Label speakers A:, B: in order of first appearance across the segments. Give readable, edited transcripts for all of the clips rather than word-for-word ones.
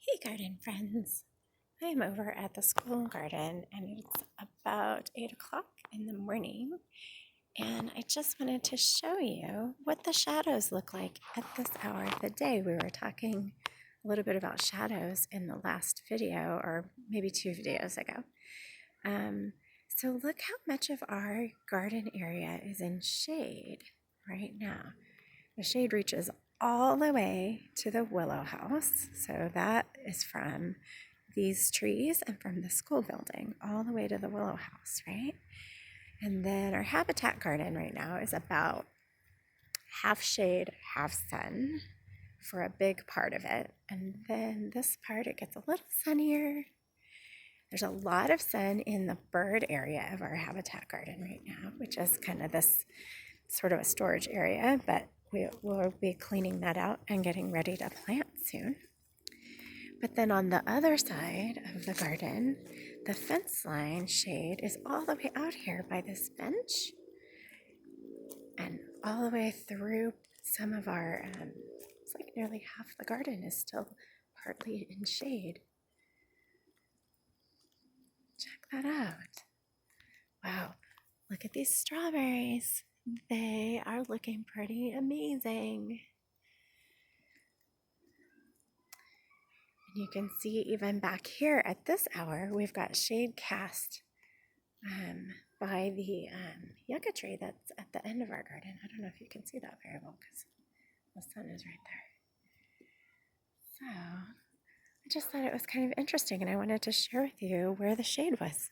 A: Hey garden friends, I am over at the school garden and it's about 8 o'clock in the morning, and I just wanted to show you what the shadows look like at this hour of the day. We were talking a little bit about shadows in the last video, or maybe 2 videos ago. So look how much of our garden area is in shade right now. The shade reaches all the way to the willow house. So that is from these trees and from the school building all the way to the willow house, right? And then our habitat garden right now is about half shade, half sun for a big part of it. And then this part, it gets a little sunnier. There's a lot of sun in the bird area of our habitat garden right now, which is kind of this sort of a storage area, but we will be cleaning that out and getting ready to plant soon. But then on the other side of the garden, the fence line shade is all the way out here by this bench and all the way through some of our, it's like nearly half the garden is still partly in shade. Check that out. Wow, look at these strawberries. They are looking pretty amazing. And you can see even back here at this hour, we've got shade cast by the yucca tree that's at the end of our garden. I don't know if you can see that very well because the sun is right there. So I just thought it was kind of interesting, and I wanted to share with you where the shade was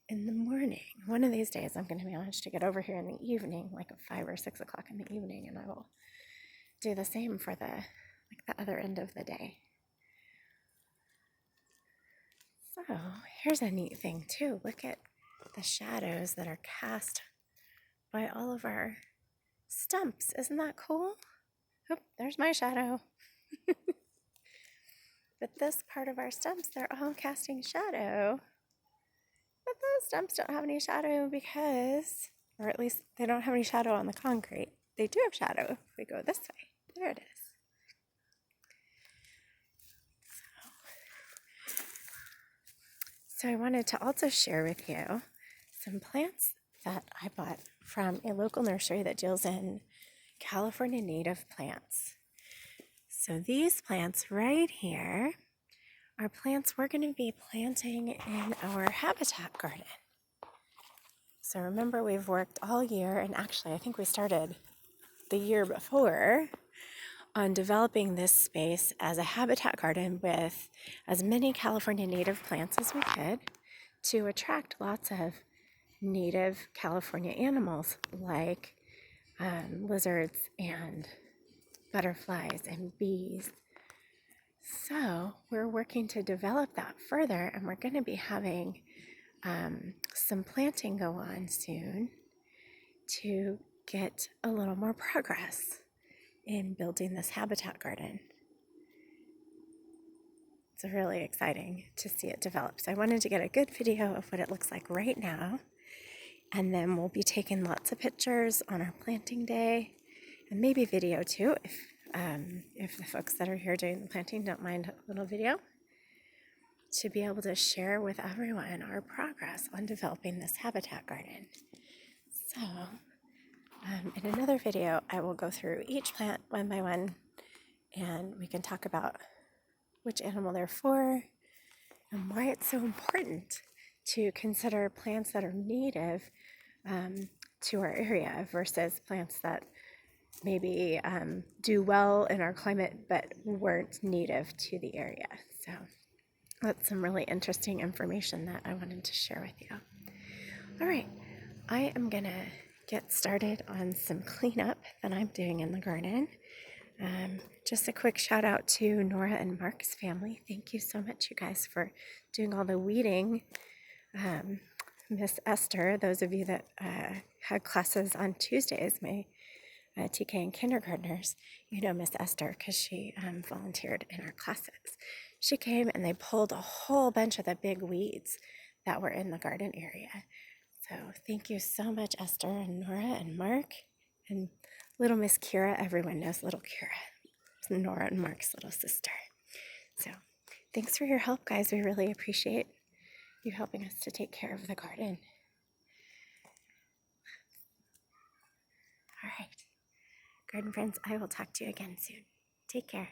A: in the morning. One of these days I'm going to manage to get over here in the evening, like at 5 or 6 o'clock in the evening, and I will do the same for the other end of the day. So here's a neat thing too. Look at the shadows that are cast by all of our stumps. Isn't that cool? Oh, there's my shadow. But this part of our stumps, they're all casting shadow. But those stumps don't have any shadow because, or at least they don't have any shadow on the concrete. They do have shadow if we go this way. There it is. So I wanted to also share with you some plants that I bought from a local nursery that deals in California native plants. So these plants right here are plants we're going to be planting in our habitat garden. So remember, we've worked all year, and actually I think we started the year before, on developing this space as a habitat garden with as many California native plants as we could to attract lots of native California animals like lizards and butterflies and bees. So we're working to develop that further, and we're going to be having some planting go on soon to get a little more progress in building this habitat garden. It's really exciting to see it develop. So I wanted to get a good video of what it looks like right now, and then we'll be taking lots of pictures on our planting day, and maybe video too, if the folks that are here doing the planting don't mind a little video, to be able to share with everyone our progress on developing this habitat garden. So in another video, I will go through each plant one by one, and we can talk about which animal they're for and why it's so important to consider plants that are native to our area versus plants that maybe do well in our climate but weren't native to the area. So that's some really interesting information that I wanted to share with you. All right, I am gonna get started on some cleanup that I'm doing in the garden. Just a quick shout out to Nora and Mark's family. Thank you so much, you guys, for doing all the weeding. Miss Esther, those of you that had classes on Tuesdays, my TK and kindergartners, you know Miss Esther because she volunteered in our classes. She came and they pulled a whole bunch of the big weeds that were in the garden area. So thank you so much, Esther and Nora and Mark and little Miss Kira. Everyone knows little Kira. It's Nora and Mark's little sister. So thanks for your help, guys. We really appreciate you helping us to take care of the garden. All right, garden friends, I will talk to you again soon. Take care.